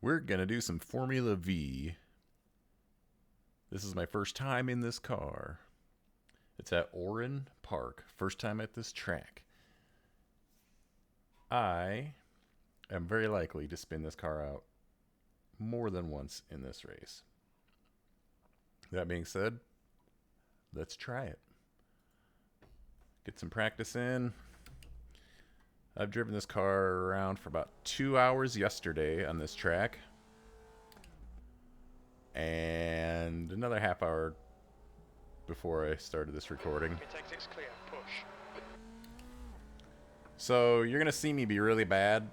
We're going to do some Formula V. This is my first time in this car. It's at Oran Park. First time at this track. I am very likely to spin this car out more than once in this race. That being said, let's try it. Get some practice in. I've driven this car around for about 2 hours yesterday on this track. And another half hour before I started this recording. It's clear. Push. So you're going to see me be really bad.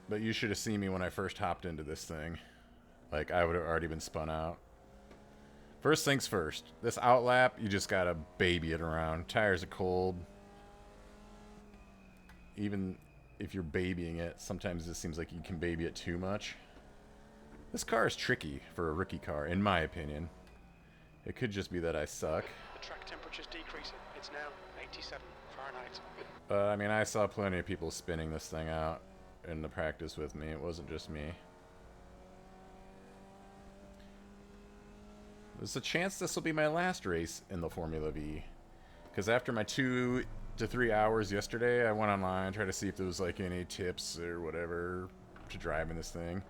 But you should have seen me when I first hopped into this thing. Like, I would have already been spun out. First things first. This outlap, you just got to baby it around. Tires are cold. Even if you're babying it, sometimes it seems like you can baby it too much. This car is tricky for a rookie car, in my opinion. It could just be that I suck. The track temperature's decreasing. It's now 87 Fahrenheit. I mean, I saw plenty of people spinning this thing out in the practice with me. It wasn't just me. There's a chance this will be my last race in the Formula V. Because after my 2 to 3 hours yesterday, I went online, tried to see if there was like any tips or whatever to driving this thing.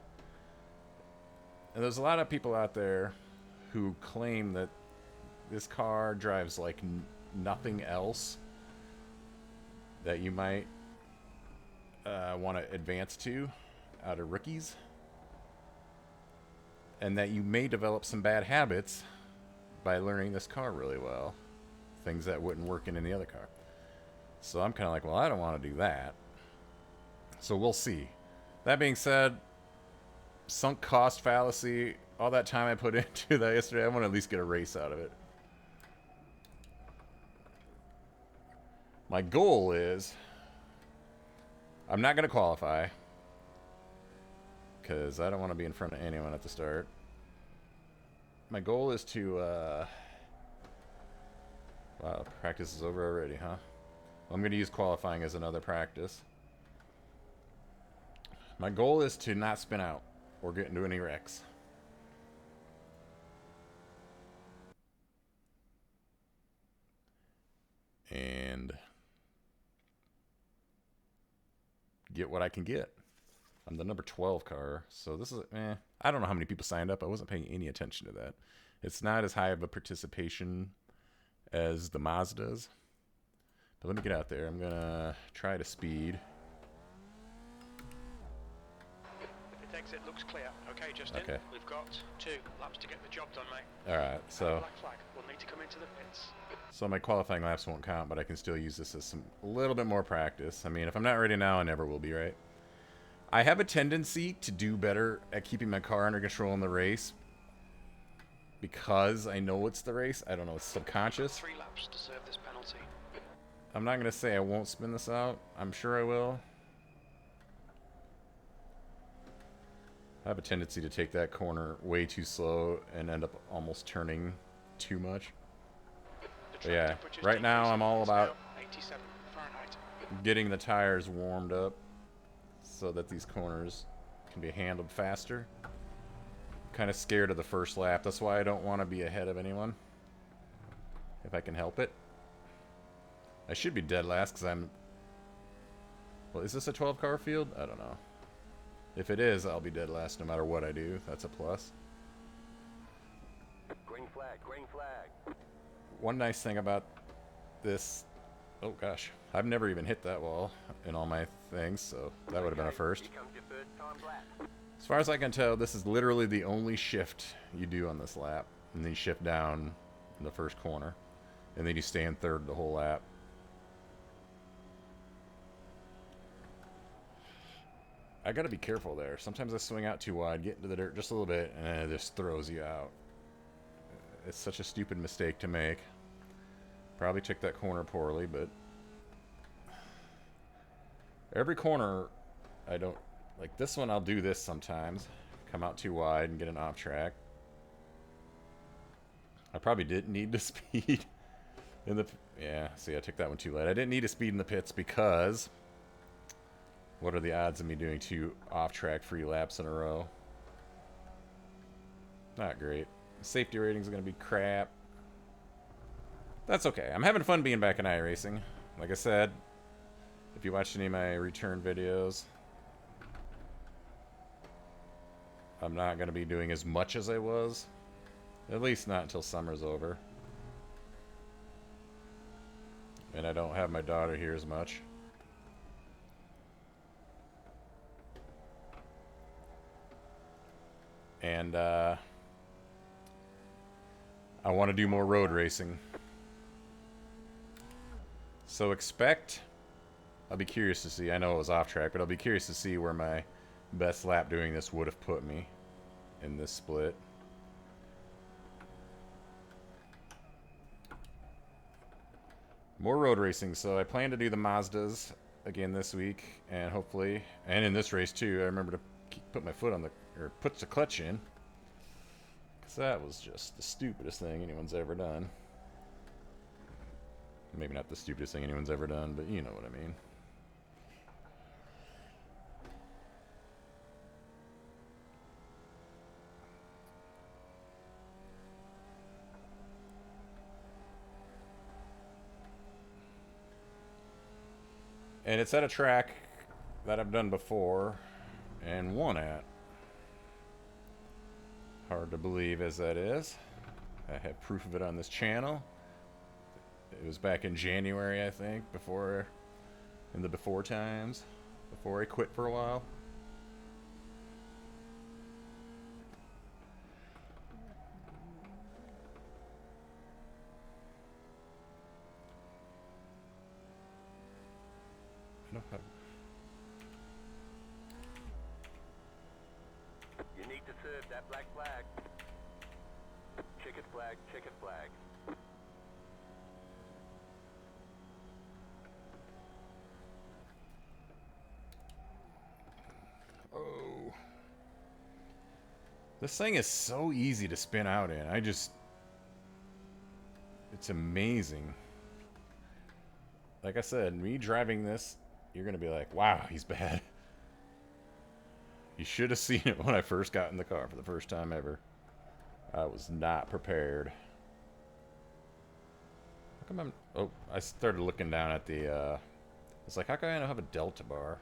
And there's a lot of people out there who claim that this car drives like nothing else that you might want to advance to out of rookies, and that you may develop some bad habits by learning this car really well, things that wouldn't work in any other car. So I'm kind of like, well, I don't want to do that, so we'll see. That being said, sunk cost fallacy, all that time I put into that yesterday, I want to at least get a race out of it. My goal is, I'm not going to qualify, because I don't want to be in front of anyone at the start. My goal is to, wow, practice is over already, huh? I'm going to use qualifying as another practice. My goal is to not spin out or get into any wrecks. And get what I can get. I'm the number 12 car, so this is, I don't know how many people signed up. I wasn't paying any attention to that. It's not as high of a participation as the Mazdas. But let me get out there. I'm going to try to speed. The exit looks clear. Okay, Justin. Okay. We've got 2 laps to get the job done, mate. Alright, so Black flag. We'll need to come into the pits. so my qualifying laps won't count, but I can still use this as a little bit more practice. I mean, if I'm not ready now, I never will be, right? I have a tendency to do better at keeping my car under control in the race because I know it's the race. I don't know, it's subconscious. 3 laps to serve this penalty. I'm not going to say I won't spin this out. I'm sure I will. I have a tendency to take that corner way too slow and end up almost turning too much. But yeah, right now I'm all about 87 Fahrenheit. getting the tires warmed up so that these corners can be handled faster. Kind of scared of the first lap. That's why I don't want to be ahead of anyone, if I can help it. I should be dead last because I'm... Well, is this a 12 car field? I don't know. If it is, I'll be dead last no matter what I do. That's a plus. Green flag, green flag. One nice thing about this... Oh gosh, I've never even hit that wall in all my things, so that would have been a first. Here comes your first time lap. As far as I can tell, this is literally the only shift you do on this lap. And then you shift down in the first corner. And then you stay in third the whole lap. I gotta be careful there. Sometimes I swing out too wide, get into the dirt just a little bit, and it just throws you out. It's such a stupid mistake to make. Probably took that corner poorly, but... Every corner, I don't... Like this one, I'll do this sometimes. Come out too wide and get an off track. I probably didn't need to speed in the... Yeah, see, I took that one too late. I didn't need to speed in the pits because What are the odds of me doing 2 off-track free laps in a row? Not great. Safety ratings are going to be crap. That's okay. I'm having fun being back in iRacing. Like I said, if you watched any of my return videos, I'm not going to be doing as much as I was. At least not until summer's over. And I don't have my daughter here as much. And I want to do more road racing. So expect, I'll be curious to see, I know it was off track, but I'll be curious to see where my best lap doing this would have put me in this split. More road racing, so I plan to do the Mazdas again this week, and hopefully, and in this race too, I remember to put my foot on the, or put the clutch in, because that was just the stupidest thing anyone's ever done. Maybe not the stupidest thing anyone's ever done, but you know what I mean. And it's at a track that I've done before and won at. Hard to believe as that is. I have proof of it on this channel. It was back in January, I think, before, in the before times, before I quit for a while. I don't have... You need to serve that black flag. Checkered flag, checkered flag. Oh. This thing is so easy to spin out in. It's amazing. Like I said, me driving this, you're going to be like, wow, he's bad. You should have seen it when I first got in the car for the first time ever. I was not prepared. How come I'm... Oh, I started looking down at the... It's like, how come I don't have a delta bar?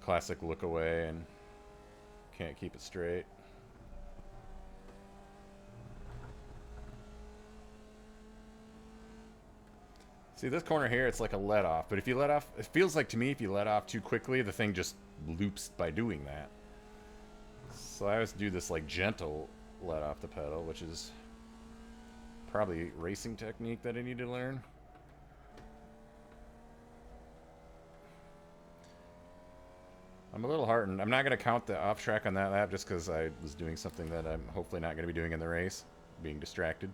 Classic look away and can't keep it straight. See, this corner here, it's like a let off. But if you let off, it feels like to me, if you let off too quickly, the thing just loops by doing that. So I always do this like gentle let off the pedal, which is probably racing technique that I need to learn. I'm a little heartened. I'm not going to count the off track on that lap just because I was doing something that I'm hopefully not going to be doing in the race, being distracted.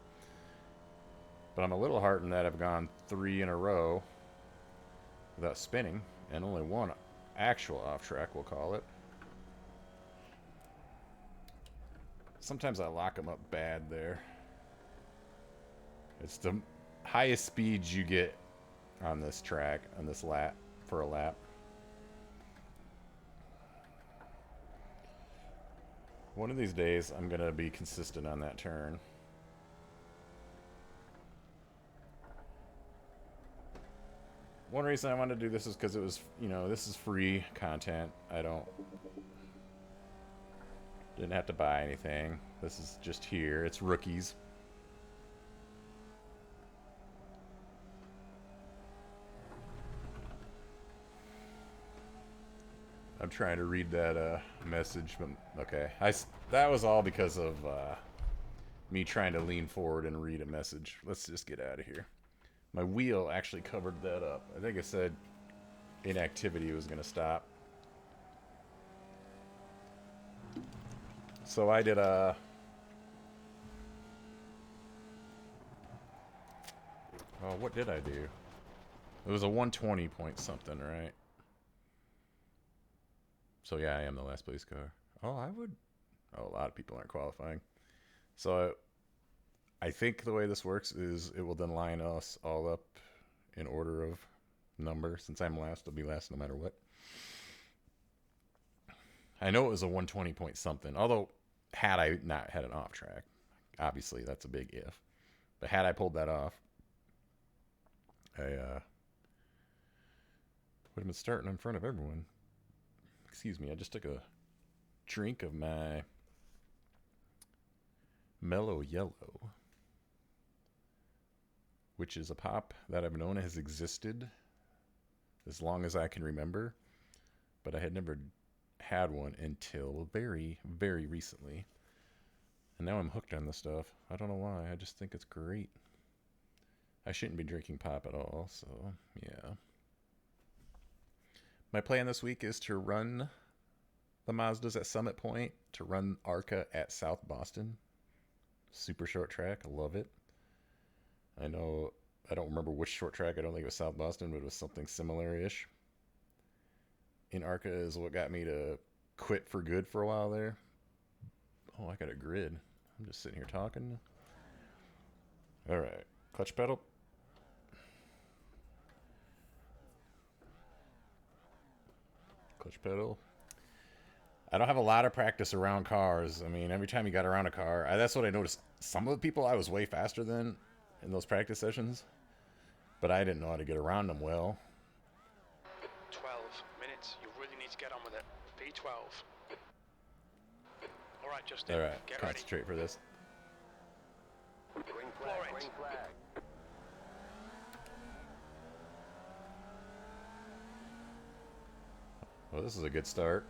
But I'm a little heartened that I've gone 3 in a row without spinning, and only 1 actual off track, we'll call it. Sometimes I lock them up bad there. It's the highest speeds you get on this track, on this lap, for a lap. One of these days, I'm going to be consistent on that turn. One reason I wanted to do this is because it was, you know, this is free content. Didn't have to buy anything. This is just here. It's rookies. I'm trying to read that message, but okay. That was all because of me trying to lean forward and read a message. Let's just get out of here. My wheel actually covered that up. I think it said inactivity was going to stop. So I did a... Oh, what did I do? It was a 120 point something, right? So yeah, I am the last place car. Oh, I would... Oh, a lot of people aren't qualifying. So I think the way this works is it will then line us all up in order of number. Since I'm last, I'll be last no matter what. I know it was a 120 point something. Although, had I not had an off track, obviously that's a big if. But had I pulled that off, I would have been starting in front of everyone. Excuse me, I just took a drink of my Mellow Yellow, which is a pop that I've known has existed as long as I can remember, but I had never had one until very, very recently. And now I'm hooked on this stuff. I don't know why. I just think it's great. I shouldn't be drinking pop at all, so yeah. My plan this week is to run the Mazdas at Summit Point, to run ARCA at South Boston. Super short track. I love it. I know, I don't remember which short track. I don't think it was South Boston, but it was something similar-ish. In ARCA is what got me to quit for good for a while there. Oh, I got a grid. I'm just sitting here talking. All right. Clutch pedal. Clutch pedal. I don't have a lot of practice around cars. I mean, every time you got around a car, that's what I noticed. Some of the people I was way faster than in those practice sessions, but I didn't know how to get around them well. 12 minutes. You really need to get on with it. P12. All right, Justin. All right, Get concentrate for this. Green flag, green flag. Well, this is a good start.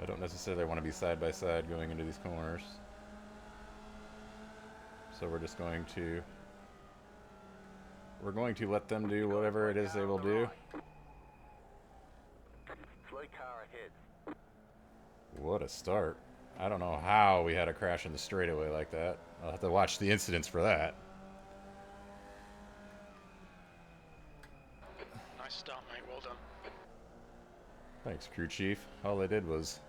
I don't necessarily want to be side by side going into these corners. So we're just going to... We're going to let them do whatever it is they will do. Slow car ahead. What a start. I don't know how we had a crash in the straightaway like that. I'll have to watch the incidents for that. Nice start, mate. Well done. Thanks, crew chief. All I did was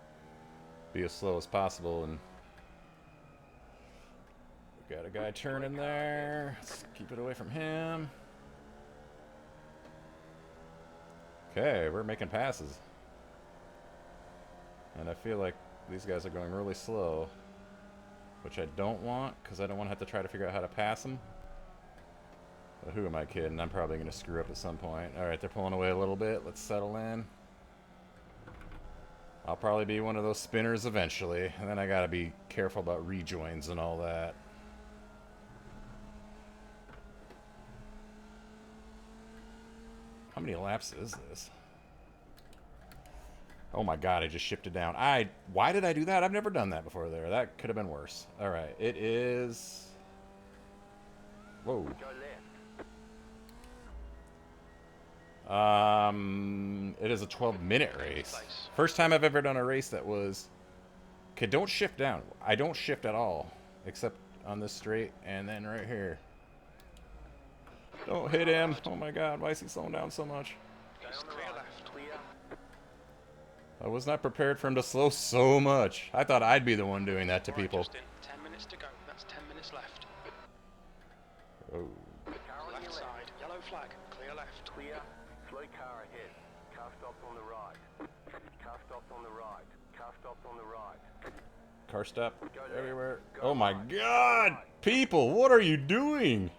be as slow as possible, and we got a guy turning there. Let's keep it away from him. Okay, we're making passes. And I feel like these guys are going really slow, which I don't want, because I don't want to have to try to figure out how to pass them. But who am I kidding? I'm probably going to screw up at some point. Alright, they're pulling away a little bit. Let's settle in. I'll probably be one of those spinners eventually, and then I gotta be careful about rejoins and all that. How many laps is this? Oh my god, I just shifted down. Why did I do that? I've never done that before there. That could have been worse. Alright, it is... Whoa. Go left. It is a 12-minute race. First time I've ever done a race that was... Okay, don't shift down. I don't shift at all, except on this straight and then right here. Don't hit him. Oh my god, why is he slowing down so much? It's clear left. Clear. I was not prepared for him to slow so much. I thought I'd be the one doing that to All right, people. Justin. 10 minutes to go. That's 10 minutes left. Oh. Car on your Left left. side. Yellow flag. Clear left. Clear. Slow car ahead. Car stopped on the right. Car stopped on the right. Car stopped on the right. Car stop everywhere. Oh my god! People, what are you doing?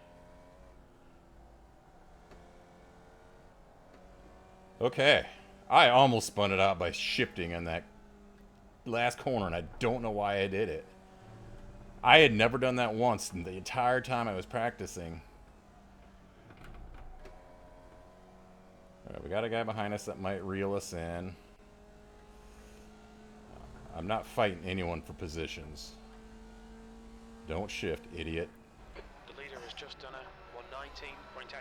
Okay. I almost spun it out by shifting in that last corner, and I don't know why I did it. I had never done that once in the entire time I was practicing. Alright, we got a guy behind us that might reel us in. I'm not fighting anyone for positions. Don't shift, idiot. The leader has just done a 119.8.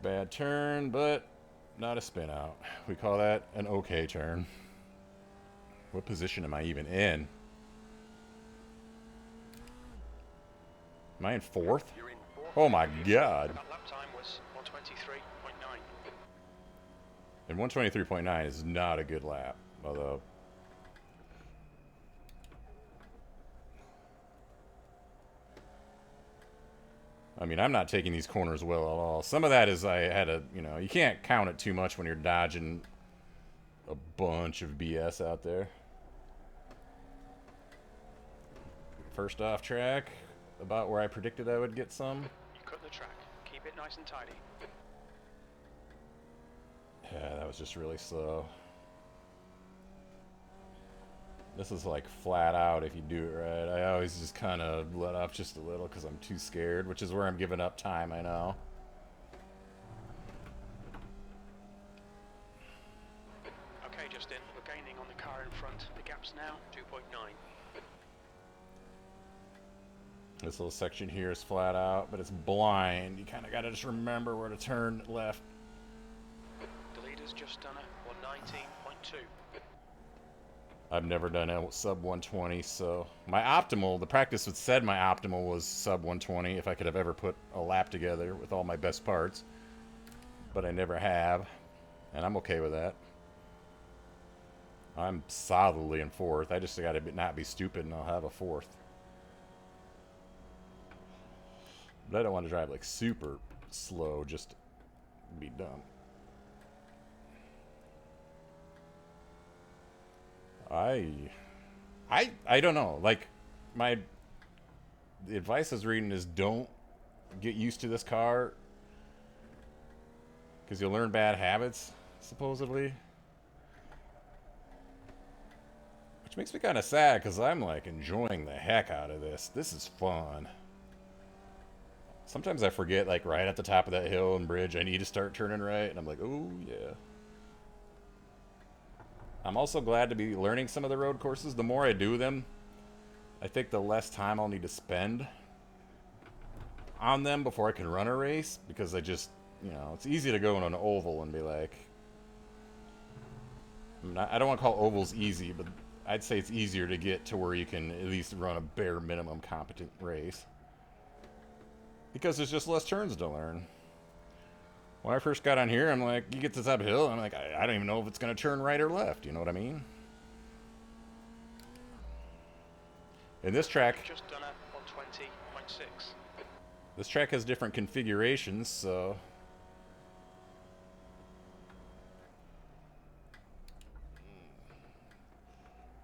Bad turn, but not a spin out. We call that an okay turn. What position am I even in? Am I in fourth? You're in fourth. Oh my god. That lap time was 123.9. And 123.9 is not a good lap, although... I mean, I'm not taking these corners well at all. Some of that is I had a, you know, you can't count it too much when you're dodging a bunch of BS out there. First off track, about where I predicted I would get some. You cut the track. Keep it nice and tidy. Yeah, that was just really slow. This is like flat out if you do it right. I always just kind of let off just a little because I'm too scared, which is where I'm giving up time, I know. Okay, Justin, we're gaining on the car in front. The gap's now 2.9. This little section here is flat out, but it's blind. You kind of got to just remember where to turn left. The leader's just done a 119.2. I've never done a sub 120, so my optimal, the practice had said my optimal was sub 120 if I could have ever put a lap together with all my best parts, but I never have, and I'm okay with that. I'm solidly in fourth. I just got to not be stupid and I'll have a fourth. But I don't want to drive like super slow just to be done. I don't know. Like, the advice I was reading is don't get used to this car because you'll learn bad habits, supposedly. Which makes me kind of sad because I'm like enjoying the heck out of this. This is fun. Sometimes I forget, like, right at the top of that hill and bridge, I need to start turning right, and I'm like, oh, yeah. I'm also glad to be learning some of the road courses. The more I do them, I think the less time I'll need to spend on them before I can run a race, because I just, you know, it's easy to go in an oval and be like, I don't want to call ovals easy, but I'd say it's easier to get to where you can at least run a bare minimum competent race. Because there's just less turns to learn. When I first got on here, I'm like, you get to this uphill, I'm like, I don't even know if it's going to turn right or left. You know what I mean? In this track, Just done a 120.6. this track has different configurations, so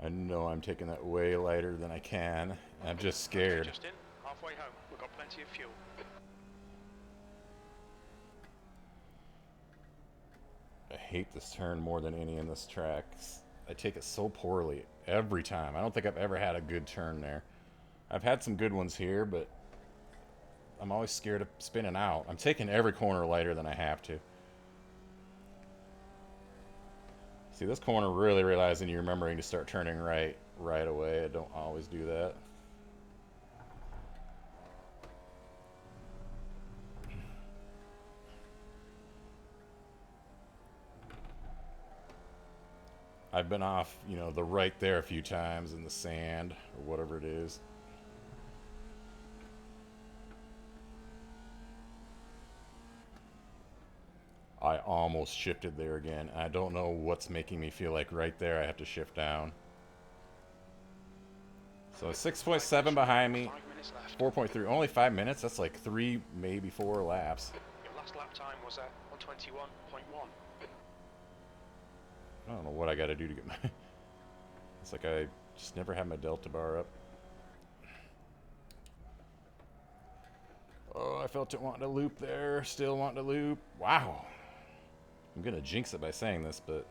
I know I'm taking that way lighter than I can. I'm just scared. Okay, Justin, halfway home. We've got plenty of fuel. I hate this turn more than any in this track. I take it so poorly every time. I don't think I've ever had a good turn there. I've had some good ones here, but I'm always scared of spinning out. I'm taking every corner lighter than I have to. See, this corner really relies on you remembering to start turning right away. I don't always do that. I've been off, you know, the right there a few times in the sand or whatever it is. I almost shifted there again. I don't know what's making me feel like right there I have to shift down. So 6.7 behind me, 5 minutes left. 4.3, only 5 minutes? That's like 3, maybe 4 laps. Your last lap time was at 121.1. I don't know what I gotta do to get my... It's like I just never had my delta bar up. Oh, I felt it wanting to loop there. Still wanting to loop. Wow. I'm gonna jinx it by saying this, but...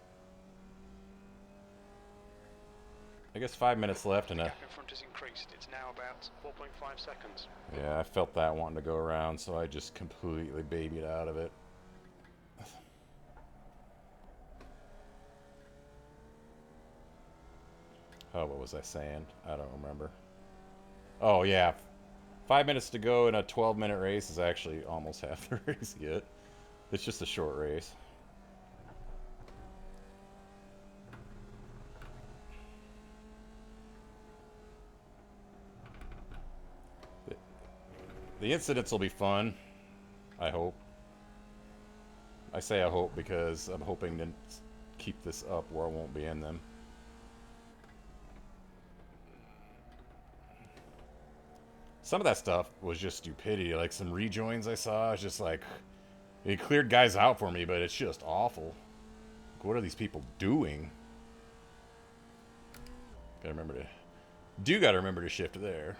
I guess 5 minutes left and The gap in front has increased. It's now about 4.5 seconds. yeah, I felt that wanting to go around, so I just completely babied out of it. Oh, what was I saying? I don't remember. Oh, yeah. 5 minutes to go in a 12-minute race is actually almost half the race yet. It's just a short race. The incidents will be fun, I hope. I say I hope because I'm hoping to keep this up where I won't be in them. Some of that stuff was just stupidity. Like some rejoins I saw, it's just like it cleared guys out for me, but it's just awful. Like, what are these people doing? Gotta remember to shift there.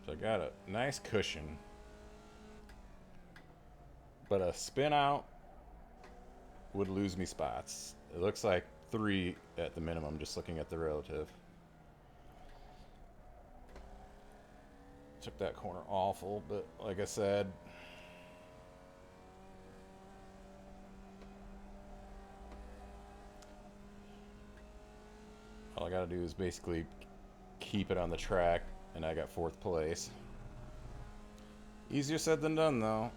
So I got a nice cushion, but a spin out would lose me spots. It looks like 3 at the minimum, just looking at the relative. Took that corner awful, but like I said, all I gotta do is basically keep it on the track, and I got 4th place. Easier said than done, though.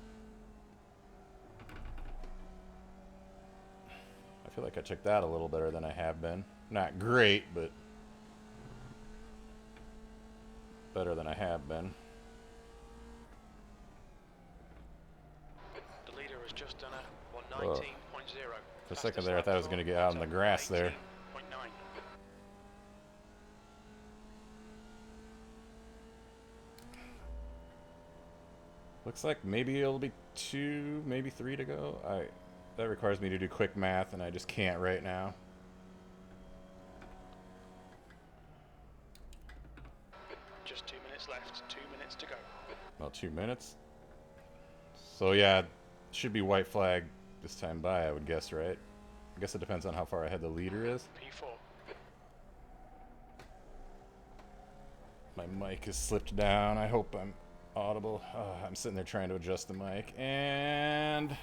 I feel like I took that a little better than I have been. Not great, but better than I have been. The leader has just done a 119.0. For a second there, I thought I was going to get out in the grass there. 19.9. Looks like maybe it'll be 2, maybe 3 to go. That requires me to do quick math, and I just can't right now. Just 2 minutes left. 2 minutes to go. About 2 minutes. So yeah, should be white flag this time by, I would guess, right? I guess it depends on how far ahead the leader is. P4. My mic has slipped down. I hope I'm audible. Oh, I'm sitting there trying to adjust the mic, and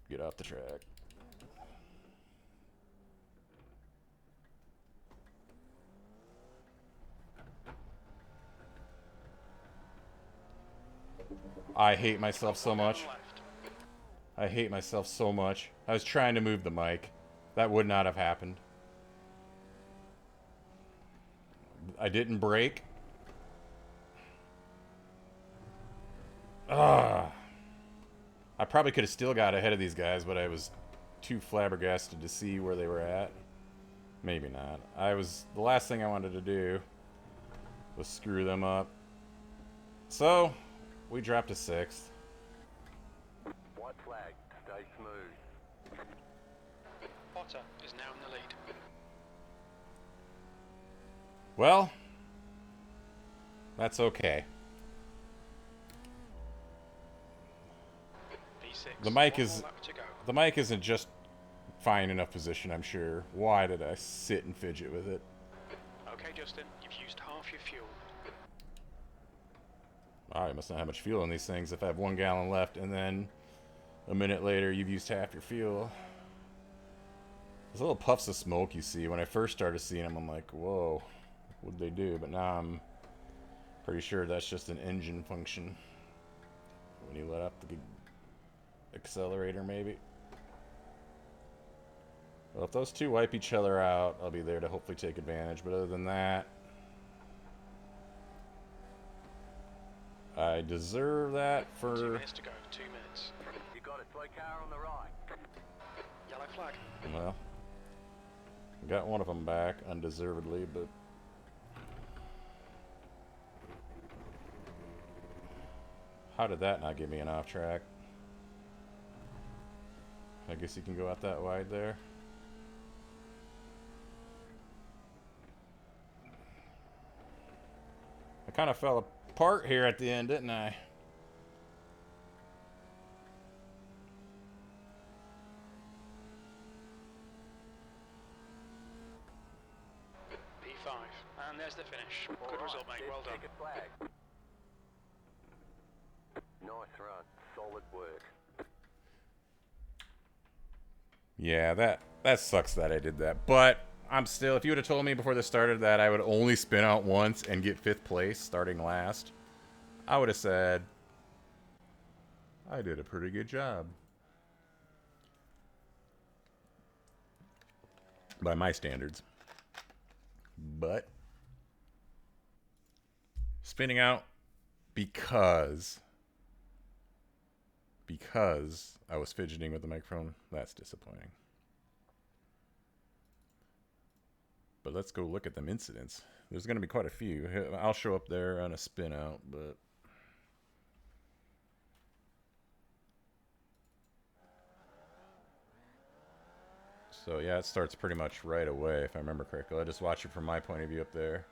get off the track. I hate myself so much. I hate myself so much. I was trying to move the mic. That would not have happened. I didn't brake. I probably could have still got ahead of these guys, but I was too flabbergasted to see where they were at. Maybe not. The last thing I wanted to do was screw them up. So, we dropped to 6th. White flag, stay smooth. Potter is now in the lead. Well, that's okay. P6. The mic One is more lap to go. the mic isn't just fine enough position, I'm sure. Why did I sit and fidget with it? Okay, Justin, you've used half your fuel. I must not have much fuel in these things if I have 1 gallon left, and then a minute later you've used half your fuel. Those little puffs of smoke you see, when I first started seeing them, I'm like, whoa, what'd they do? But now I'm pretty sure that's just an engine function. When you let up the accelerator, maybe. Well, if those two wipe each other out, I'll be there to hopefully take advantage. But other than that, I deserve that for... 2 minutes to go. 2 minutes. You got a slow car on the right. Yellow flag. Well, got one of them back undeservedly, but... How did that not get me an off track? I guess you can go out that wide there. I kind of fell apart here at the end, didn't I? P5. And there's the finish. Good All result, right, mate. Well done. Ticket flag. Nice run. Solid work. Yeah, that sucks that I did that. But I'm still, if you would have told me before this started that I would only spin out once and get 5th place starting last, I would have said I did a pretty good job. By my standards. but spinning out because I was fidgeting with the microphone. That's disappointing. But let's go look at them incidents. There's going to be quite a few. I'll show up there on a spin out, but so yeah, it starts pretty much right away if I remember correctly. I just watch it from my point of view up there.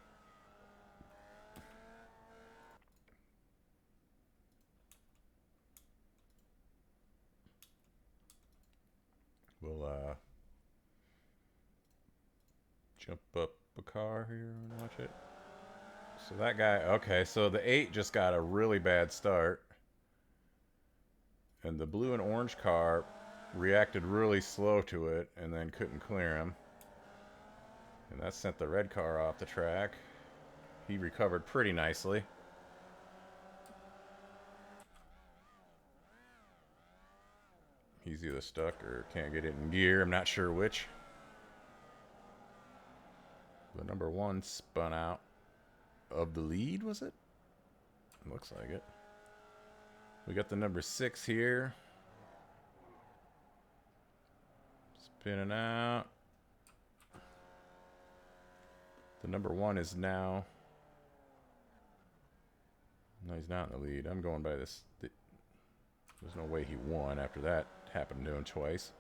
We'll jump up a car here and watch it. So that guy, okay, so the 8 just got a really bad start. And the blue and orange car reacted really slow to it and then couldn't clear him. And that sent the red car off the track. He recovered pretty nicely. He's either stuck or can't get it in gear. I'm not sure which. The number 1 spun out of the lead, was it? Looks like it. We got the number 6 here. Spinning out. The number 1 is now... No, he's not in the lead. I'm going by this... There's no way he won after that happened to him twice.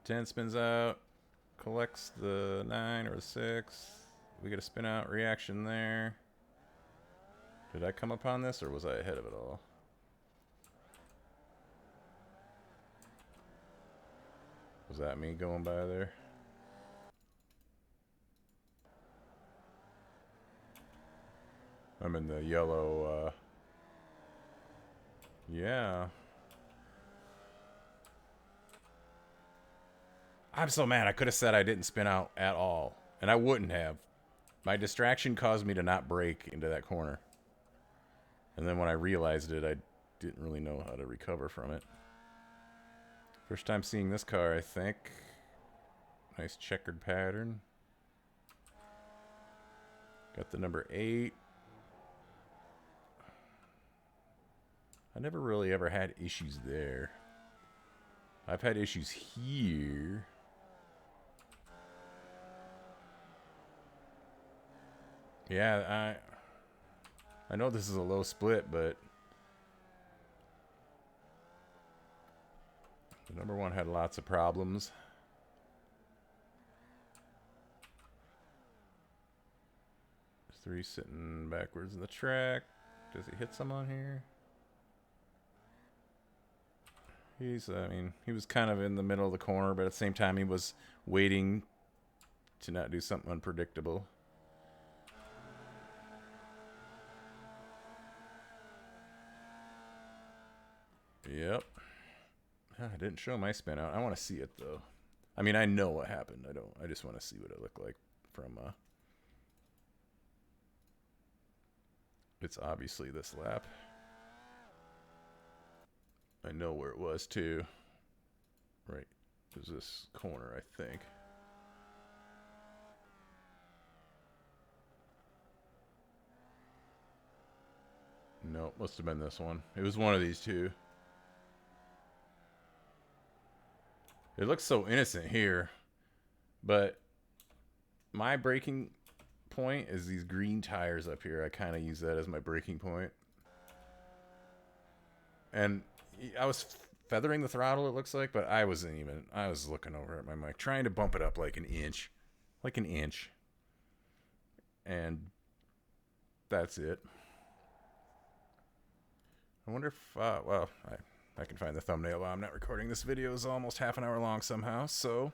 10 spins out. Collects the 9 or the 6. We get a spin out reaction there. Did I come upon this or was I ahead of it all? Was that me going by there? I'm in the yellow, yeah. I'm so mad. I could have said I didn't spin out at all. And I wouldn't have. My distraction caused me to not brake into that corner. And then when I realized it, I didn't really know how to recover from it. First time seeing this car, I think. Nice checkered pattern. Got the number 8. I never really ever had issues there. I've had issues here. Yeah, I know this is a low split, but the number 1 had lots of problems. There's 3 sitting backwards in the track. Does he hit someone here? I mean, he was kind of in the middle of the corner, but at the same time, he was waiting to not do something unpredictable. Yep. I didn't show my spin out. I want to see it, though. I mean, I know what happened. I just want to see what it looked like from, It's obviously this lap. I know where it was, too. Right. It was this corner, I think. No, must have been this one. It was one of these two. It looks so innocent here, but my braking point is these green tires up here. I kind of use that as my braking point. And I was feathering the throttle, it looks like, but I was looking over at my mic, trying to bump it up like an inch. And that's it. I wonder if, well, I can find the thumbnail while I'm not recording. This video is almost half an hour long somehow, so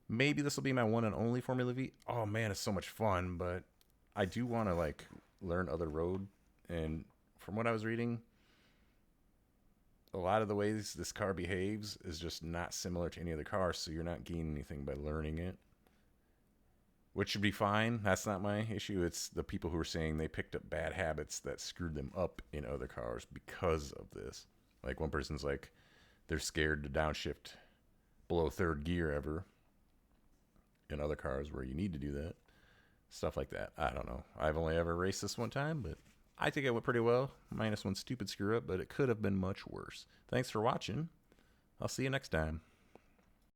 maybe this will be my one and only Formula V. Oh man, it's so much fun, but I do want to like learn other road, and from what I was reading, a lot of the ways this car behaves is just not similar to any other car, so you're not gaining anything by learning it. Which should be fine. That's not my issue. It's the people who are saying they picked up bad habits that screwed them up in other cars because of this. Like one person's like, they're scared to downshift below third gear ever. in other cars where you need to do that. Stuff like that. I don't know. I've only ever raced this one time, but I think it went pretty well. Minus one stupid screw up, but it could have been much worse. Thanks for watching. I'll see you next time.